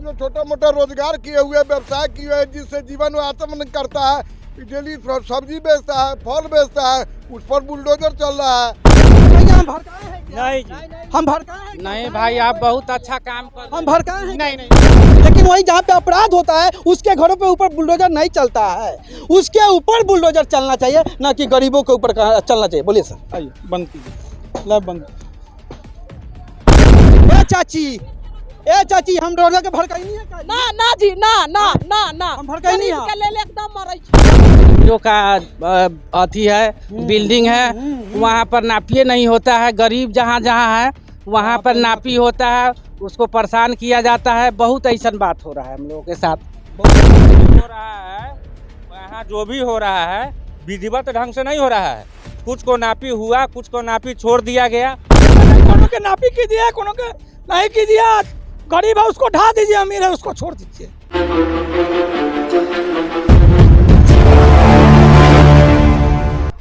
जो छोटा मोटा रोजगार किए हुए, व्यवसाय किए हुए, जिससे जीवन यापन करता है, डेली सब्जी बेचता है, फल बेचता है, उस पर बुलडोजर चल रहा है। हम भड़काए हैं क्या? नहीं जी, हम भड़काए हैं? नहीं भाई, आप बहुत अच्छा काम कर रहे हम हैं। भड़काए हैं? नहीं, लेकिन वही जहाँ पे अपराध होता है उसके घरों पे ऊपर बुलडोजर नहीं चलता है, उसके ऊपर बुलडोजर चलना चाहिए, ना कि गरीबों के ऊपर चलना चाहिए। बोलिए सर। आइए बंद कीजिए, लाइव बंद। ए चाची हम रोजा के भड़काई नहीं है का? ना ना जी, ना हम भड़काई नहीं है। के ले एकदम मरै छै। जो का अथी है, बिल्डिंग है, वहाँ पर नापिए नहीं होता है। गरीब जहाँ जहाँ है वहाँ पर नापी होता है, उसको परेशान किया जाता है। बहुत ऐसा बात हो रहा है हम लोगों के साथ। हो रहा है यहाँ जो भी हो रहा है विधिवत ढंग से नहीं हो रहा है। कुछ को नापी हुआ, कुछ को नापी छोड़ दिया गया। कोनो के नापी की दिया, कोनो के नहीं की दिया। गरीब है उसको ढा दीजिए, अमीर है उसको छोड़ दीजिए।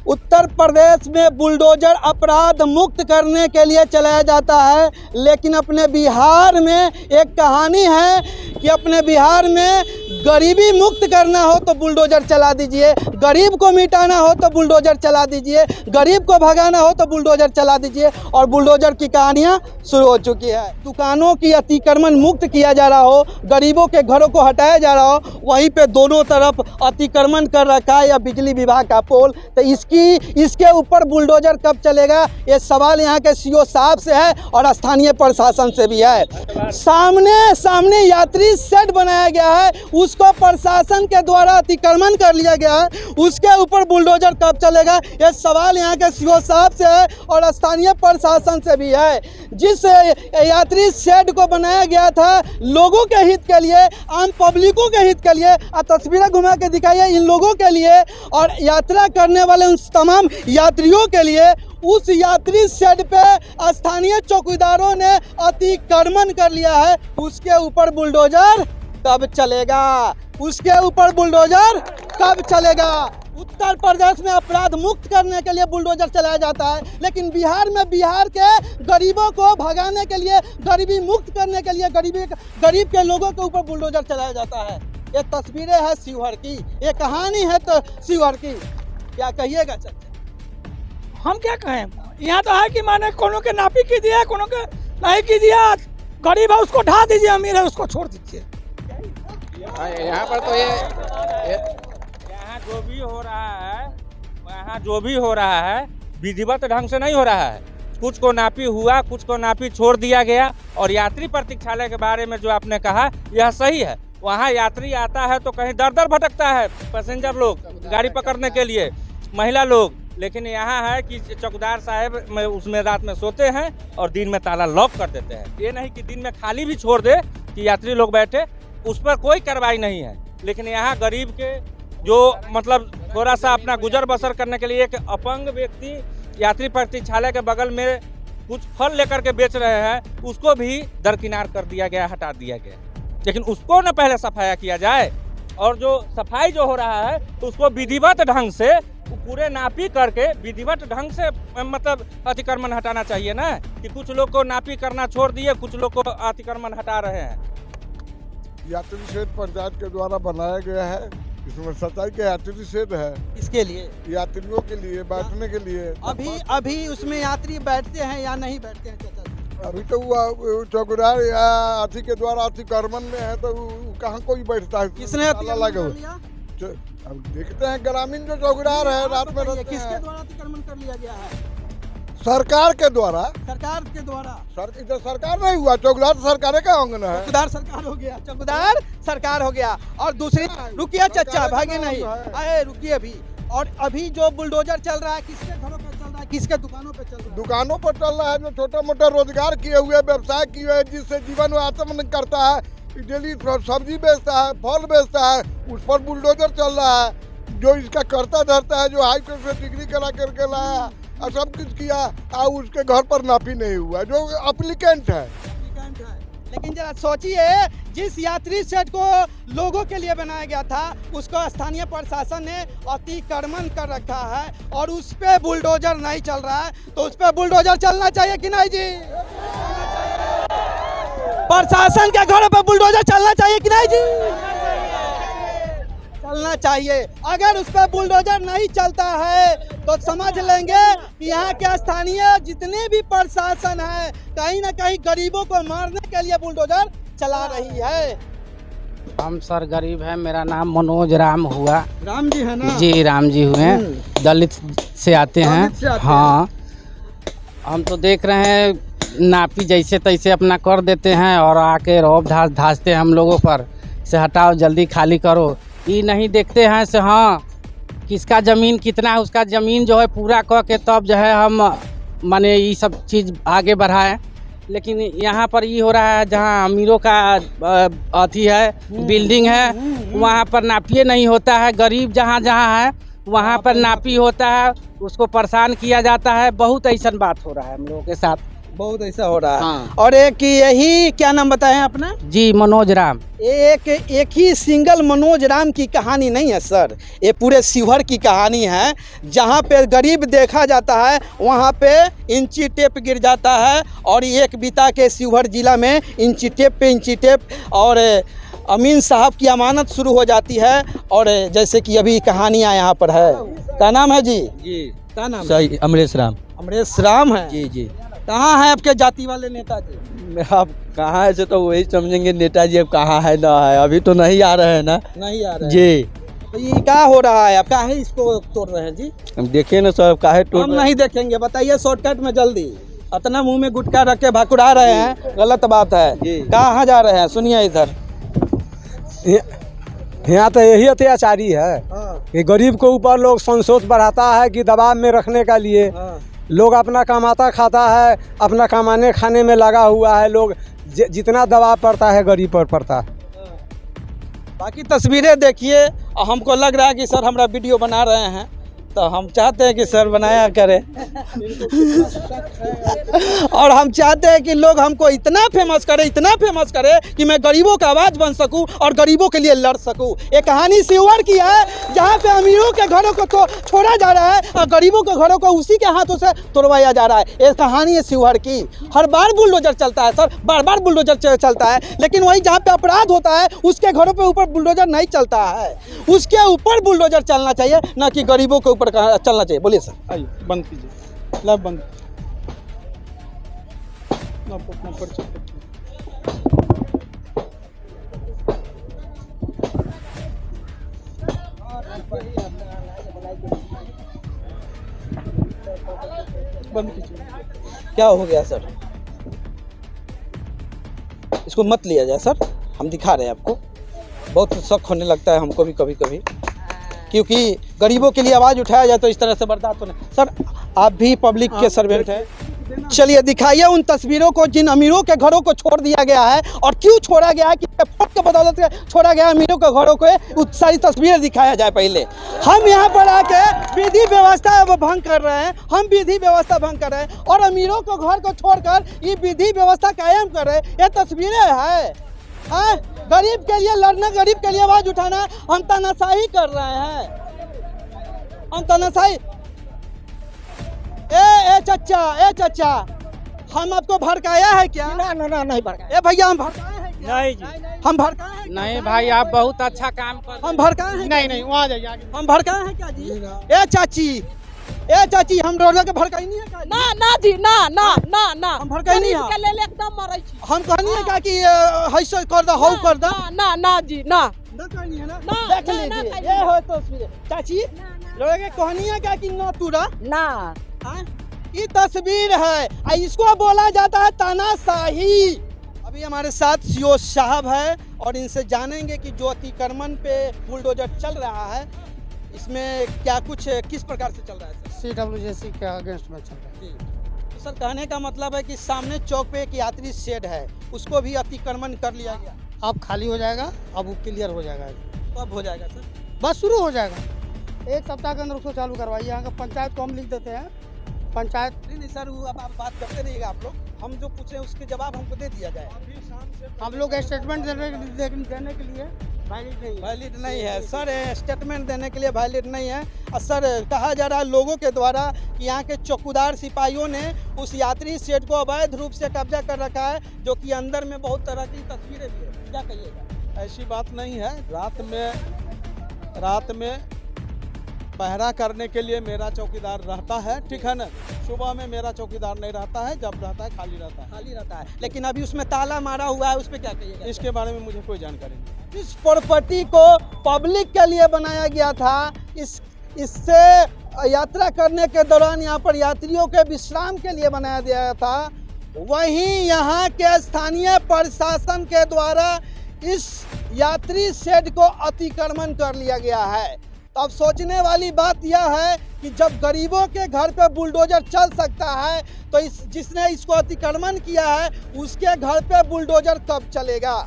उत्तर प्रदेश में बुलडोजर अपराध मुक्त करने के लिए चलाया जाता है, लेकिन अपने बिहार में एक कहानी है कि अपने बिहार में गरीबी मुक्त करना हो तो बुलडोजर चला दीजिए, गरीब को मिटाना हो तो बुलडोजर चला दीजिए, गरीब को भगाना हो तो बुलडोजर चला दीजिए। और बुलडोजर की कहानियाँ शुरू हो चुकी है। दुकानों की अतिक्रमण मुक्त किया जा रहा हो, गरीबों के घरों को हटाया जा रहा हो, वहीं पे दोनों तरफ अतिक्रमण कर रखा है या बिजली विभाग का पोल। तो इसके ऊपर बुलडोजर कब चलेगा, ये सवाल यहाँ के सीओ साहब से है और स्थानीय प्रशासन से भी है। सामने यात्री शेड बनाया गया है, उसको प्रशासन के द्वारा अतिक्रमण कर लिया गया है, उसके ऊपर बुलडोजर कब चलेगा, ये सवाल यहाँ के सीओ साहब से है और स्थानीय प्रशासन से भी है। जिस यात्री शेड को बनाया गया था लोगों के हित के लिए, आम पब्लिकों के हित के लिए, तस्वीरें घुमा के दिखाइए इन लोगों के लिए और यात्रा करने वाले उन तमाम यात्रियों के लिए, उस यात्री शेड पे स्थानीय चौकीदारों ने अतिक्रमण कर लिया है। उसके ऊपर बुलडोजर कब चलेगा, उसके ऊपर बुलडोजर कब चलेगा। उत्तर प्रदेश में अपराध मुक्त करने के लिए बुलडोजर चलाया जाता है, लेकिन बिहार में बिहार के गरीबों को भगाने के लिए, गरीबी मुक्त करने के लिए गरीब के लोगों के ऊपर बुलडोजर चलाया जाता है। ये तस्वीरें हैं शिवहर की, ये कहानी है तो शिवहर की। क्या कहिएगा चाचा? हम क्या कहें, यहाँ तो है कि माने कोनो के नापी की दिया, कोनो के नहीं की दिया। गरीब है उसको ढा दीजिए, अमीर है उसको छोड़ दीजिए। यहाँ पर तो यहाँ जो भी हो रहा है, यहाँ जो भी हो रहा है विधिवत ढंग से नहीं हो रहा है। कुछ को नापी हुआ, कुछ को नापी छोड़ दिया गया। और यात्री प्रतीक्षालय के बारे में जो आपने कहा यह सही है। वहाँ यात्री आता है तो कहीं दर दर भटकता है, पैसेंजर लोग गाड़ी पकड़ने के लिए, महिला लोग। लेकिन यहाँ है कि चौकीदार साहब उसमें रात में सोते हैं और दिन में ताला लॉक कर देते हैं। ये नहीं कि दिन में खाली भी छोड़ दे कि यात्री लोग बैठे, उस पर कोई कार्रवाई नहीं है। लेकिन यहाँ गरीब के जो मतलब थोड़ा सा अपना गुजर बसर करने के लिए एक अपंग व्यक्ति यात्री प्रतीक्षालय के बगल में कुछ फल लेकर के बेच रहे हैं, उसको भी दरकिनार कर दिया गया, हटा दिया गया। लेकिन उसको न पहले सफाया किया जाए, और जो सफाई जो हो रहा है उसको विधिवत ढंग से पूरे नापी करके विधिवत ढंग से मतलब अतिक्रमण हटाना चाहिए ना, कि कुछ लोग को नापी करना छोड़ दिए, कुछ लोग को अतिक्रमण हटा रहे हैं। यात्री शेड पंचायत के द्वारा बनाया गया है, इसमें 27 के यात्री शेड है। इसके लिए यात्रियों के लिए बैठने के लिए। अभी उसमें यात्री बैठते हैं या नहीं बैठते हैं चाचा? अभी तो वो चौकीदार या अथी के द्वारा अतिक्रमण में है, तो कहाँ कोई बैठता है। किसने लगा लिया? अब देखते हैं ग्रामीण जो चौकीदार है रात में रहते किसके हैं। द्वारा अतिक्रमण कर लिया गया है? सरकार के द्वारा। सरकार के द्वारा? इधर सरकार नहीं हुआ, चौकीदार सरकार का अंगन है। चौकीदार सरकार हो गया, चौकीदार सरकार हो गया। और दूसरी, रुकिए चाचा, भागे नहीं, अरे रुकिए भी। और अभी जो बुलडोजर चल रहा है किसके घरों पे चल रहा है, किसके दुकानों पे चल रहा है? दुकानों पर चल रहा है, जो छोटा मोटा रोजगार किए हुए, व्यवसाय किए हुए, जिससे जीवन यापन करता है, डेली सब्जी बेचता है, फल बेचता है, उस पर बुलडोजर चल रहा है। जो इसका करता धरता है, जो हाई कोर्ट से डिग्री करा करके लाया और सब कुछ किया, और उसके घर पर नापी नहीं हुआ, जो एप्लीकेंट है। लेकिन जरा सोचिए, जिस यात्री शेड को लोगों के लिए बनाया गया था उसको स्थानीय प्रशासन ने अतिक्रमण कर रखा है और उस पे बुलडोजर नहीं चल रहा है, तो उस पे बुलडोजर चलना चाहिए कि नहीं जी? प्रशासन के घरों पर बुलडोजर चलना चाहिए कि नहीं जी? चलना चाहिए। अगर उस पर बुलडोजर नहीं चलता है तो समझ लेंगे कि यहाँ के स्थानीय जितने भी प्रशासन है कहीं ना कहीं गरीबों को मारने के लिए बुलडोजर चला रही है। हम सर गरीब है, मेरा नाम मनोज राम हुआ। राम जी है ना? जी राम जी हुए, दलित से आते हैं। दलित से आते हाँ, हम तो देख रहे हैं नापी जैसे तैसे अपना कर देते हैं और आके रौब धासते हैं हम लोगों पर से हटाओ जल्दी खाली करो। ये नहीं देखते हैं से हाँ किसका ज़मीन कितना है, उसका ज़मीन जो है पूरा कह के तब जो है हम माने ये सब चीज़ आगे बढ़ाएं। लेकिन यहाँ पर ये हो रहा है जहाँ अमीरों का अथी है बिल्डिंग है वहाँ पर नापिए नहीं होता है। गरीब जहाँ जहाँ है वहाँ पर नापी होता है, उसको परेशान किया जाता है। बहुत ऐसा बात हो रहा है हम लोगों के साथ, बहुत ऐसा हो रहा है। हाँ। और एक यही क्या नाम बताए हैं अपना? जी मनोज राम। एक ही सिंगल मनोज राम की कहानी नहीं है सर, ये पूरे शिवहर की कहानी है। जहाँ पे गरीब देखा जाता है वहाँ पे इंची टेप गिर जाता है और एक बीता के शिवहर जिला में इंची टेप पे इंची टेप और अमीन साहब की अमानत शुरू हो जाती है। और जैसे कि अभी कहानियाँ यहाँ पर है। क्या नाम है जी? जी क्या नाम है? सही अमरेश राम। अमरेश राम है। जी जी। कहाँ है आपके जाति वाले नेताजी? आप कहाँ है से तो वही समझेंगे नेताजी अब कहाँ है ना है, अभी तो नहीं आ रहे हैं ना। नहीं आ रहे हैं। जी तो ये क्या हो रहा है? आप काहे इसको तोड़ रहे हैं जी? हम देखे ना सब काहे टूट हम रहे हैं। नहीं देखेंगे, बताइए शॉर्टकट में जल्दी। इतना मुंह में गुटखा रख के भाकुड़ा रहे हैं, गलत बात है। जी। कहाँ जा रहे हैं? सुनिए इधर। यहाँ तो यही अत्याचारी है कि गरीब को ऊपर लोग संतोष बढ़ाता है कि दबाव में रखने का लिए लोग अपना कमाता खाता है, अपना कमाने खाने में लगा हुआ है। लोग जितना दबाव पड़ता है गरीब पर पड़ता है। बाकी तस्वीरें देखिए और हमको लग रहा है कि सर हमारा वीडियो बना रहे हैं तो हम चाहते हैं कि सर बनाया करें और हम चाहते हैं कि लोग हमको इतना फेमस करे कि मैं गरीबों का आवाज़ बन सकूं और गरीबों के लिए लड़ सकूं। ये कहानी शिवहर की है जहां पे अमीरों के घरों को तो छोड़ा जा रहा है और गरीबों के घरों को उसी के हाथों से तोड़वाया जा रहा है। ये कहानी है शिवहर की। हर बार बुलडोजर चलता है सर, बार बुलडोजर चलता है, लेकिन वही जहाँ पे अपराध होता है उसके घरों पे ऊपर बुलडोजर नहीं चलता है। उसके ऊपर बुलडोजर चलना चाहिए, ना कि गरीबों के ऊपर चलना चाहिए। बोलिए सर। आइए बंद कीजिए, लाइव बंद। अपना पर्चा बंद कीजिए। क्या हो गया सर? इसको मत लिया जाए सर, हम दिखा रहे हैं आपको। बहुत शक होने लगता है हमको भी कभी कभी, क्योंकि गरीबों के लिए आवाज़ उठाया जाए तो इस तरह से बर्दाश्त होना। सर आप भी पब्लिक के सर्वेंट हैं, चलिए दिखाइए उन तस्वीरों को जिन अमीरों के घरों को छोड़ दिया गया है और क्यों छोड़ा गया है, कि वोट के बदौलत से छोड़ा गया अमीरों के घरों को सारी तस्वीरें दिखाया जाए। पहले हम यहाँ पर आके विधि व्यवस्था भंग कर रहे हैं, हम विधि व्यवस्था भंग कर रहे हैं और अमीरों को घर को छोड़कर ये विधि व्यवस्था कायम कर रहे हैं। ये तस्वीरें हैं। हाँ, गरीब के लिए लड़ना, गरीब के लिए आवाज़ उठाना, हम तानाशाही कर रहे हैं। हम तानाशाही। ए चचा, हम आपको भड़काया है क्या? ना नहीं भड़काया। ए भैया हम भड़काए हैं क्या? नहीं जी, हम भड़काए हैं? नहीं भाई आप बहुत अच्छा काम कर। हम भड़काए हैं? नहीं वहाँ जाइए आगे। हम भड़काए हैं क्या जी? ए चाची हम रोड के भड़काई नहीं है क्या? ना जी, ना हम भड़काई नहीं गरीब है। के लेल एकदम मरै छी। हम कहनी है क्या कि हैसो कर दो, हौ कर दो? ना जी, ना कहनी है ना? ना, देख ना, लीजिए, ना, ये हो तस्वीरें। चाची लोग के कहनी है क्या कि ना तुरा? ना। हाँ? ये तस्वीर है, इसको बोला जाता है तानाशाही। अभी हमारे साथ सीओ साहब है और इनसे जानेंगे कि जो अतिक्रमण पे बुलडोजर चल रहा है इसमें क्या कुछ किस प्रकार से चल रहा है सर? CWJC के अगेंस्ट में चल रहा है। तो सर कहने का मतलब है कि सामने चौक पे एक यात्री शेड है, उसको भी अतिक्रमण कर लिया गया। अब खाली हो जाएगा, अब वो क्लियर हो जाएगा। कब हो जाएगा सर? बस शुरू हो जाएगा, एक सप्ताह के अंदर उसको चालू करवाइए। यहाँ का पंचायत को हम लिख देते हैं। पंचायत नहीं सर, वो अब आप बात करते रहिएगा आप लोग, हम जो पूछ रहे हैं उसके जवाब हमको दे दिया जाए। हम लोग स्टेटमेंट देने के लिए वैलिड नहीं है सर, स्टेटमेंट देने के लिए वैलिड नहीं है। और सर कहा जा रहा है लोगों के द्वारा कि यहाँ के चौकीदार सिपाहियों ने उस यात्री शेड को अवैध रूप से कब्जा कर रखा है, जो कि अंदर में बहुत तरह की तस्वीरें भी है। क्या कहिएगा? ऐसी बात नहीं है। रात में पहरा करने के लिए मेरा चौकीदार रहता है, ठीक है ना। सुबह में मेरा चौकीदार नहीं रहता है, जब रहता है खाली रहता है। लेकिन अभी उसमें ताला मारा हुआ है, उस पर क्या कहिएगा? इसके बारे में मुझे कोई जानकारी नहीं। इस प्रॉपर्टी को पब्लिक के लिए बनाया गया था। इससे यात्रा करने के दौरान यहाँ पर यात्रियों के विश्राम के लिए बनाया गया था। वहीं यहाँ के स्थानीय प्रशासन के द्वारा इस यात्री शेड को अतिक्रमण कर लिया गया है। तो अब सोचने वाली बात यह है कि जब गरीबों के घर पे बुलडोजर चल सकता है, तो जिसने इसको अतिक्रमण किया है उसके घर पे बुलडोजर कब चलेगा?